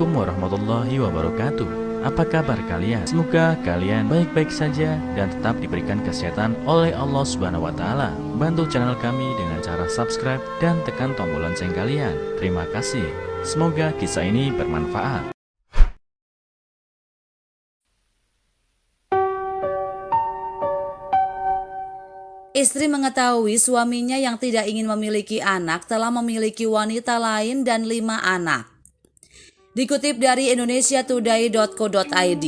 Assalamualaikum warahmatullahi wabarakatuh. Apa kabar kalian? Semoga kalian baik-baik saja dan tetap diberikan kesehatan oleh Allah Subhanahu wa taala. Bantu channel kami dengan cara subscribe dan tekan tombol lonceng kalian. Terima kasih. Semoga kisah ini bermanfaat. Istri mengetahui suaminya yang tidak ingin memiliki anak telah memiliki wanita lain dan 5 anak. Dikutip dari indonesiatoday.co.id,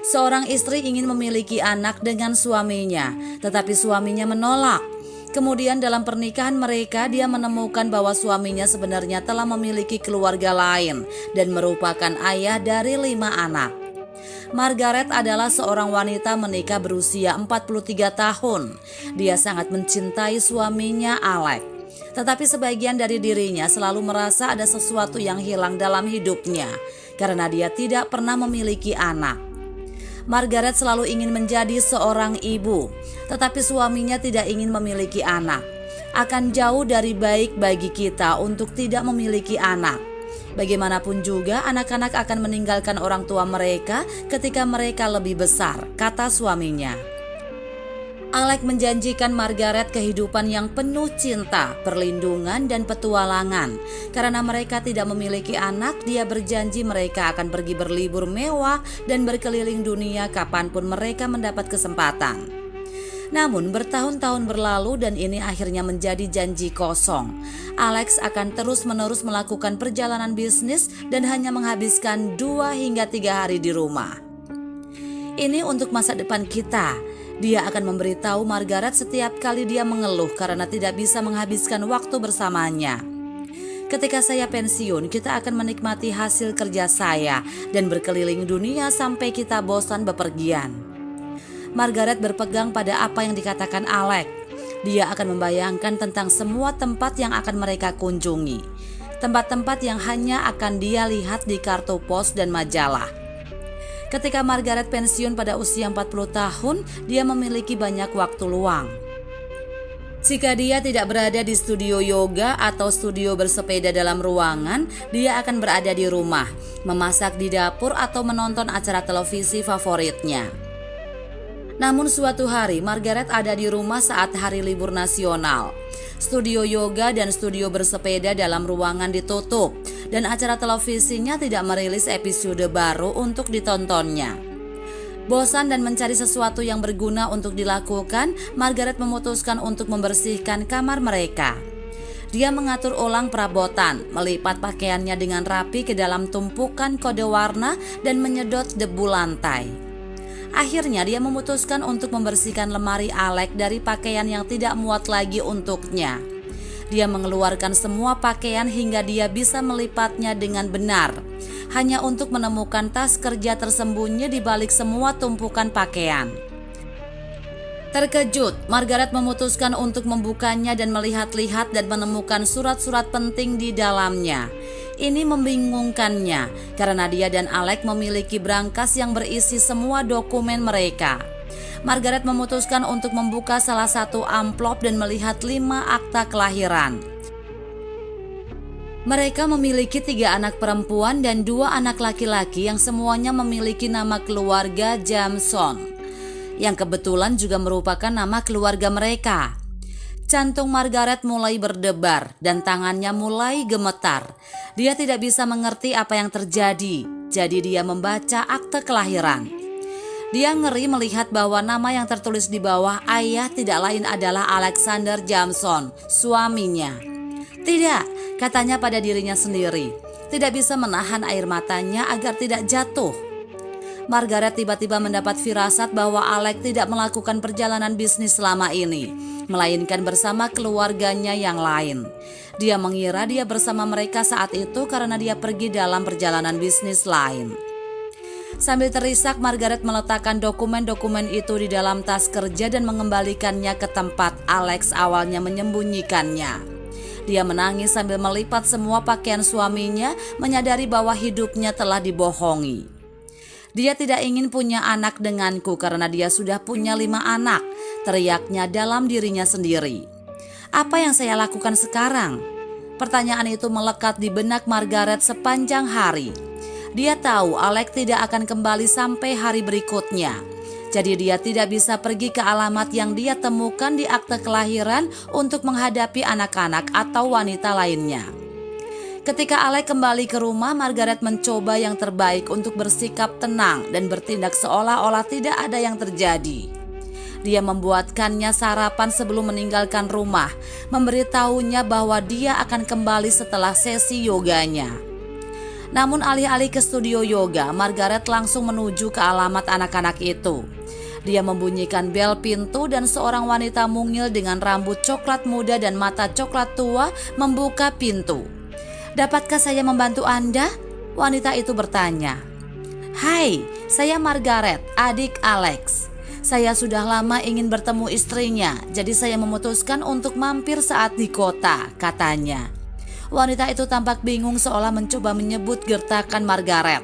seorang istri ingin memiliki anak dengan suaminya, tetapi suaminya menolak. Kemudian dalam pernikahan mereka, dia menemukan bahwa suaminya sebenarnya telah memiliki keluarga lain dan merupakan ayah dari 5 anak. Margaret adalah seorang wanita menikah berusia 43 tahun. Dia sangat mencintai suaminya Alex. Tetapi sebagian dari dirinya selalu merasa ada sesuatu yang hilang dalam hidupnya karena dia tidak pernah memiliki anak. Margaret selalu ingin menjadi seorang ibu, tetapi suaminya tidak ingin memiliki anak. Akan jauh dari baik bagi kita untuk tidak memiliki anak. Bagaimanapun juga anak-anak akan meninggalkan orang tua mereka ketika mereka lebih besar, kata suaminya. Alex menjanjikan Margaret kehidupan yang penuh cinta, perlindungan, dan petualangan. Karena mereka tidak memiliki anak, dia berjanji mereka akan pergi berlibur mewah dan berkeliling dunia kapanpun mereka mendapat kesempatan. Namun bertahun-tahun berlalu dan ini akhirnya menjadi janji kosong. Alex akan terus-menerus melakukan perjalanan bisnis dan hanya menghabiskan 2 hingga 3 hari di rumah. Ini untuk masa depan kita. Dia akan memberitahu Margaret setiap kali dia mengeluh karena tidak bisa menghabiskan waktu bersamanya. Ketika saya pensiun, kita akan menikmati hasil kerja saya dan berkeliling dunia sampai kita bosan bepergian. Margaret berpegang pada apa yang dikatakan Alex. Dia akan membayangkan tentang semua tempat yang akan mereka kunjungi. Tempat-tempat yang hanya akan dia lihat di kartu pos dan majalah. Ketika Margaret pensiun pada usia 40 tahun, dia memiliki banyak waktu luang. Jika dia tidak berada di studio yoga atau studio bersepeda dalam ruangan, dia akan berada di rumah, memasak di dapur atau menonton acara televisi favoritnya. Namun suatu hari Margaret ada di rumah saat hari libur nasional. Studio yoga dan studio bersepeda dalam ruangan ditutup dan acara televisinya tidak merilis episode baru untuk ditontonnya. Bosan dan mencari sesuatu yang berguna untuk dilakukan, Margaret memutuskan untuk membersihkan kamar mereka. Dia mengatur ulang perabotan, melipat pakaiannya dengan rapi ke dalam tumpukan kode warna dan menyedot debu lantai. Akhirnya dia memutuskan untuk membersihkan lemari Alex dari pakaian yang tidak muat lagi untuknya. Dia mengeluarkan semua pakaian hingga dia bisa melipatnya dengan benar, hanya untuk menemukan tas kerja tersembunyi di balik semua tumpukan pakaian. Terkejut, Margaret memutuskan untuk membukanya dan melihat-lihat dan menemukan surat-surat penting di dalamnya. Ini membingungkannya karena dia dan Alex memiliki brankas yang berisi semua dokumen mereka. Margaret memutuskan untuk membuka salah satu amplop dan melihat 5 akta kelahiran. Mereka memiliki 3 anak perempuan dan 2 anak laki-laki yang semuanya memiliki nama keluarga Jameson, yang kebetulan juga merupakan nama keluarga mereka. Jantung Margaret mulai berdebar dan tangannya mulai gemetar. Dia tidak bisa mengerti apa yang terjadi, jadi dia membaca akte kelahiran. Dia ngeri melihat bahwa nama yang tertulis di bawah ayah tidak lain adalah Alexander Jameson, suaminya. Tidak, katanya pada dirinya sendiri. Tidak bisa menahan air matanya agar tidak jatuh. Margaret tiba-tiba mendapat firasat bahwa Alex tidak melakukan perjalanan bisnis selama ini, melainkan bersama keluarganya yang lain. Dia mengira dia bersama mereka saat itu karena dia pergi dalam perjalanan bisnis lain. Sambil terisak, Margaret meletakkan dokumen-dokumen itu di dalam tas kerja dan mengembalikannya ke tempat Alex awalnya menyembunyikannya. Dia menangis sambil melipat semua pakaian suaminya, menyadari bahwa hidupnya telah dibohongi. Dia tidak ingin punya anak denganku karena dia sudah punya 5 anak, teriaknya dalam dirinya sendiri. Apa yang saya lakukan sekarang? Pertanyaan itu melekat di benak Margaret sepanjang hari. Dia tahu Alex tidak akan kembali sampai hari berikutnya. Jadi dia tidak bisa pergi ke alamat yang dia temukan di akte kelahiran untuk menghadapi anak-anak atau wanita lainnya. Ketika Alex kembali ke rumah, Margaret mencoba yang terbaik untuk bersikap tenang dan bertindak seolah-olah tidak ada yang terjadi. Dia membuatkannya sarapan sebelum meninggalkan rumah, memberitahunya bahwa dia akan kembali setelah sesi yoganya. Namun alih-alih ke studio yoga, Margaret langsung menuju ke alamat anak-anak itu. Dia membunyikan bel pintu dan seorang wanita mungil dengan rambut coklat muda dan mata coklat tua membuka pintu. "Dapatkah saya membantu Anda?" wanita itu bertanya. "Hai, saya Margaret, adik Alex. Saya sudah lama ingin bertemu istrinya, jadi saya memutuskan untuk mampir saat di kota," katanya. Wanita itu tampak bingung seolah mencoba menyebut gertakan Margaret.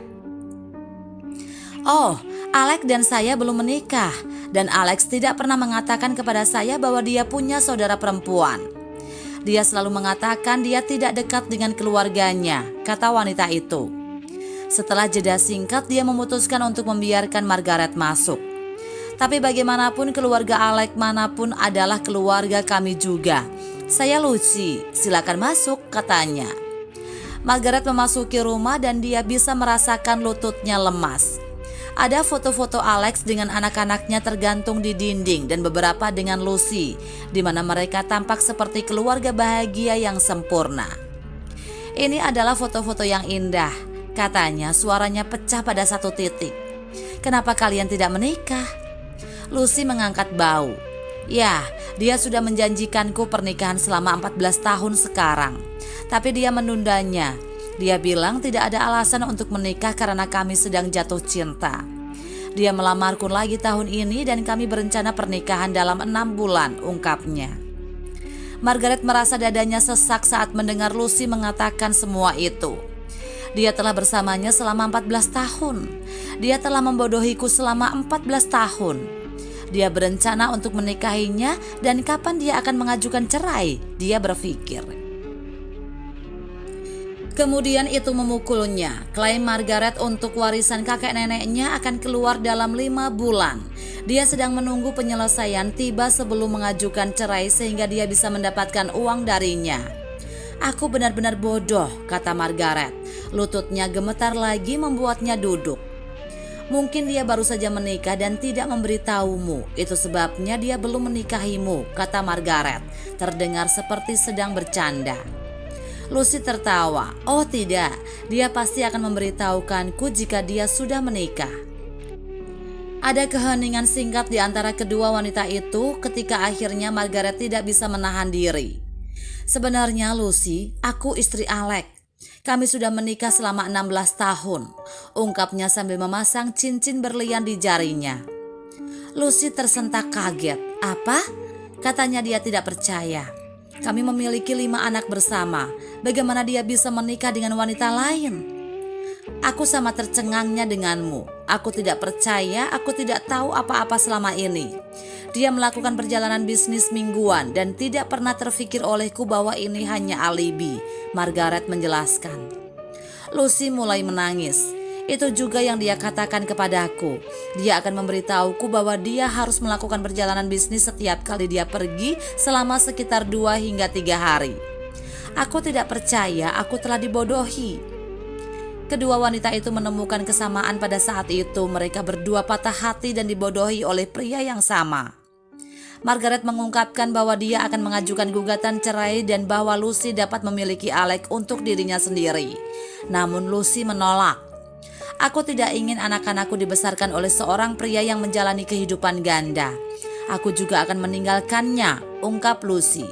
"Oh, Alex dan saya belum menikah, dan Alex tidak pernah mengatakan kepada saya bahwa dia punya saudara perempuan. Dia selalu mengatakan dia tidak dekat dengan keluarganya," kata wanita itu. Setelah jeda singkat, dia memutuskan untuk membiarkan Margaret masuk. "Tapi bagaimanapun keluarga Alex manapun adalah keluarga kami juga. Saya Lucy, silakan masuk," katanya. Margaret memasuki rumah dan dia bisa merasakan lututnya lemas. Ada foto-foto Alex dengan anak-anaknya tergantung di dinding dan beberapa dengan Lucy, di mana mereka tampak seperti keluarga bahagia yang sempurna. "Ini adalah foto-foto yang indah," katanya, suaranya pecah pada satu titik. "Kenapa kalian tidak menikah?" Lucy mengangkat bau. "Ya, dia sudah menjanjikanku pernikahan selama 14 tahun sekarang. Tapi dia menundanya. Dia bilang tidak ada alasan untuk menikah karena kami sedang jatuh cinta. Dia melamarku lagi tahun ini dan kami berencana pernikahan dalam 6 bulan, ungkapnya. Margaret merasa dadanya sesak saat mendengar Lucy mengatakan semua itu. Dia telah bersamanya selama 14 tahun. Dia telah membodohiku selama 14 tahun. Dia berencana untuk menikahinya dan kapan dia akan mengajukan cerai, dia berpikir. Kemudian itu memukulnya. Klaim Margaret untuk warisan kakek neneknya akan keluar dalam 5 bulan. Dia sedang menunggu penyelesaian tiba sebelum mengajukan cerai sehingga dia bisa mendapatkan uang darinya. "Aku benar-benar bodoh," kata Margaret. Lututnya gemetar lagi membuatnya duduk. "Mungkin dia baru saja menikah dan tidak memberitahumu. Itu sebabnya dia belum menikahimu," kata Margaret, terdengar seperti sedang bercanda. Lucy tertawa. "Oh tidak, dia pasti akan memberitahukanku jika dia sudah menikah." Ada keheningan singkat di antara kedua wanita itu ketika akhirnya Margaret tidak bisa menahan diri. "Sebenarnya Lucy, aku istri Alex. Kami sudah menikah selama 16 tahun, ungkapnya sambil memasang cincin berlian di jarinya. Lucy tersentak kaget. "Apa?" katanya, dia tidak percaya. "Kami memiliki 5 anak bersama. Bagaimana dia bisa menikah dengan wanita lain?" "Aku sama tercengangnya denganmu. Aku tidak percaya, aku tidak tahu apa-apa selama ini. Dia melakukan perjalanan bisnis mingguan dan tidak pernah terfikir olehku bahwa ini hanya alibi," Margaret menjelaskan. Lucy mulai menangis. "Itu juga yang dia katakan kepadaku. Dia akan memberitahuku bahwa dia harus melakukan perjalanan bisnis setiap kali dia pergi selama sekitar 2 hingga 3 hari. Aku tidak percaya, aku telah dibodohi." Kedua wanita itu menemukan kesamaan pada saat itu. Mereka berdua patah hati dan dibodohi oleh pria yang sama. Margaret mengungkapkan bahwa dia akan mengajukan gugatan cerai dan bahwa Lucy dapat memiliki Alex untuk dirinya sendiri. Namun Lucy menolak. "Aku tidak ingin anak-anakku dibesarkan oleh seorang pria yang menjalani kehidupan ganda. Aku juga akan meninggalkannya," ungkap Lucy.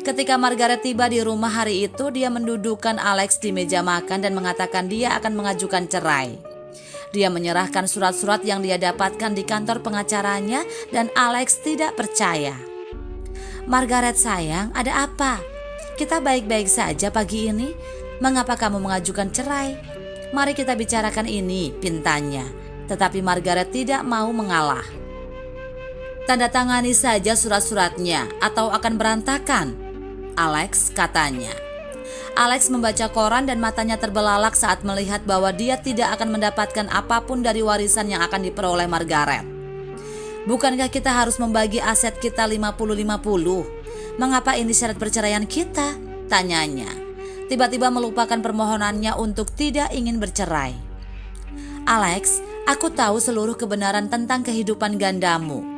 Ketika Margaret tiba di rumah hari itu, dia mendudukkan Alex di meja makan dan mengatakan dia akan mengajukan cerai. Dia menyerahkan surat-surat yang dia dapatkan di kantor pengacaranya dan Alex tidak percaya. "Margaret sayang, ada apa? Kita baik-baik saja pagi ini. Mengapa kamu mengajukan cerai? Mari kita bicarakan ini," pintanya. Tetapi Margaret tidak mau mengalah. "Tanda tangani saja surat-suratnya atau akan berantakan," Alex katanya. Alex membaca koran dan matanya terbelalak saat melihat bahwa dia tidak akan mendapatkan apapun dari warisan yang akan diperoleh Margaret. Bukankah kita harus membagi aset kita 50-50? Mengapa ini syarat perceraian kita? Tanyanya. Tiba-tiba melupakan permohonannya untuk tidak ingin bercerai. Alex, aku tahu seluruh kebenaran tentang kehidupan gandamu.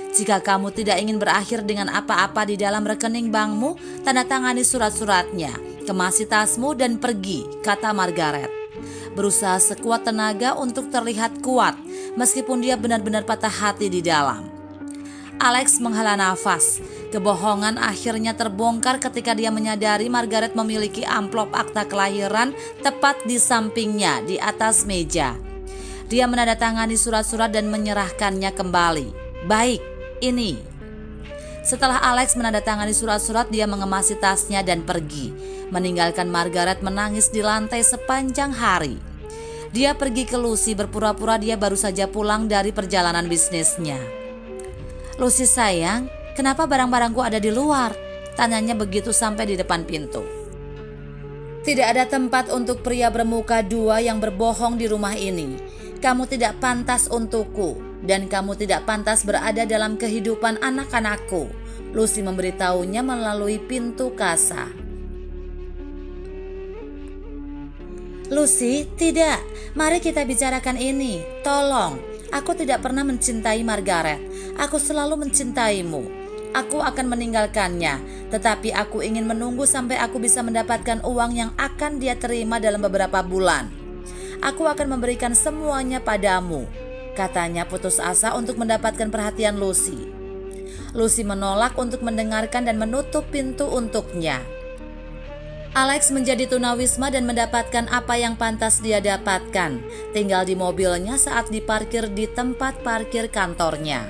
Jika kamu tidak ingin berakhir dengan apa-apa di dalam rekening bankmu, tanda tangani surat-suratnya, kemasi tasmu dan pergi, kata Margaret. Berusaha sekuat tenaga untuk terlihat kuat, meskipun dia benar-benar patah hati di dalam. Alex menghela nafas. Kebohongan akhirnya terbongkar ketika dia menyadari Margaret memiliki amplop akta kelahiran tepat di sampingnya di atas meja. Dia menandatangani surat-surat dan menyerahkannya kembali. Baik, ini. Setelah Alex menandatangani surat-surat, dia mengemasi tasnya dan pergi, meninggalkan Margaret menangis di lantai sepanjang hari. Dia pergi ke Lucy berpura-pura dia baru saja pulang dari perjalanan bisnisnya. Lucy sayang, kenapa barang-barangku ada di luar? Tanyanya begitu sampai di depan pintu. Tidak ada tempat untuk pria bermuka dua yang berbohong di rumah ini. Kamu tidak pantas untukku, dan kamu tidak pantas berada dalam kehidupan anak-anakku. Lucy memberitahunya melalui pintu kasa. Lucy, tidak. Mari kita bicarakan ini. Tolong. Aku tidak pernah mencintai Margaret. Aku selalu mencintaimu. Aku akan meninggalkannya, tetapi aku ingin menunggu sampai aku bisa mendapatkan uang yang akan dia terima dalam beberapa bulan. Aku akan memberikan semuanya padamu, katanya putus asa untuk mendapatkan perhatian Lucy. Lucy menolak untuk mendengarkan dan menutup pintu untuknya. Alex menjadi tunawisma dan mendapatkan apa yang pantas dia dapatkan, tinggal di mobilnya saat diparkir di tempat parkir kantornya.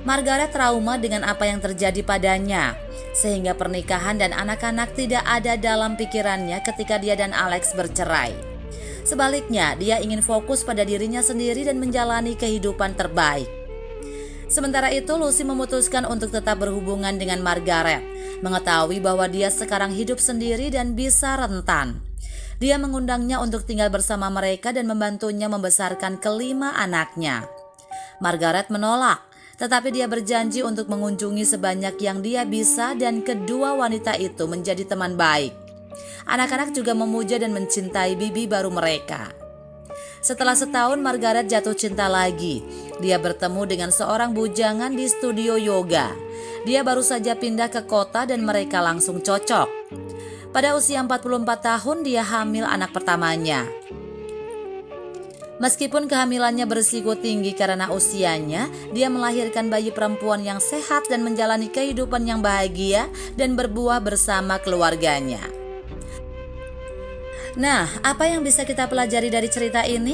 Margaret trauma dengan apa yang terjadi padanya, sehingga pernikahan dan anak-anak tidak ada dalam pikirannya ketika dia dan Alex bercerai. Sebaliknya, dia ingin fokus pada dirinya sendiri dan menjalani kehidupan terbaik. Sementara itu, Lucy memutuskan untuk tetap berhubungan dengan Margaret, mengetahui bahwa dia sekarang hidup sendiri dan bisa rentan. Dia mengundangnya untuk tinggal bersama mereka dan membantunya membesarkan kelima anaknya. Margaret menolak, tetapi dia berjanji untuk mengunjungi sebanyak yang dia bisa dan kedua wanita itu menjadi teman baik. Anak-anak juga memuja dan mencintai bibi baru mereka. Setelah setahun, Margaret jatuh cinta lagi. Dia bertemu dengan seorang bujangan di studio yoga. Dia baru saja pindah ke kota dan mereka langsung cocok. Pada usia 44 tahun, dia hamil anak pertamanya. Meskipun kehamilannya berisiko tinggi karena usianya, dia melahirkan bayi perempuan yang sehat dan menjalani kehidupan yang bahagia dan berbuah bersama keluarganya. Nah, apa yang bisa kita pelajari dari cerita ini?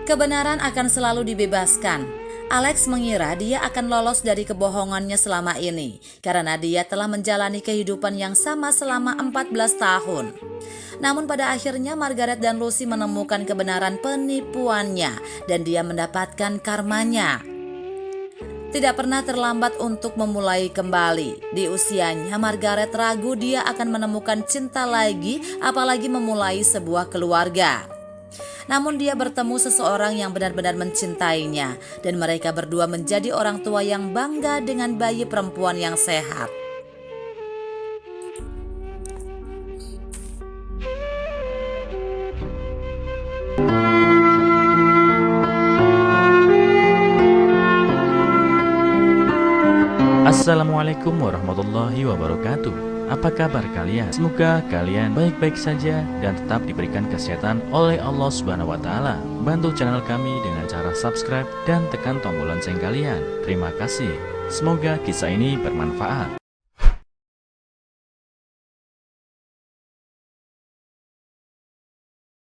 Kebenaran akan selalu dibebaskan. Alex mengira dia akan lolos dari kebohongannya selama ini, karena dia telah menjalani kehidupan yang sama selama 14 tahun. Namun pada akhirnya Margaret dan Lucy menemukan kebenaran penipuannya dan dia mendapatkan karmanya. Tidak pernah terlambat untuk memulai kembali. Di usianya, Margaret ragu dia akan menemukan cinta lagi, apalagi memulai sebuah keluarga. Namun dia bertemu seseorang yang benar-benar mencintainya, dan mereka berdua menjadi orang tua yang bangga dengan bayi perempuan yang sehat. Assalamualaikum warahmatullahi wabarakatuh. Apa kabar kalian? Semoga kalian baik-baik saja dan tetap diberikan kesehatan oleh Allah Subhanahu wa Ta'ala. Bantu channel kami dengan cara subscribe dan tekan tombol lonceng kalian. Terima kasih. Semoga kisah ini bermanfaat.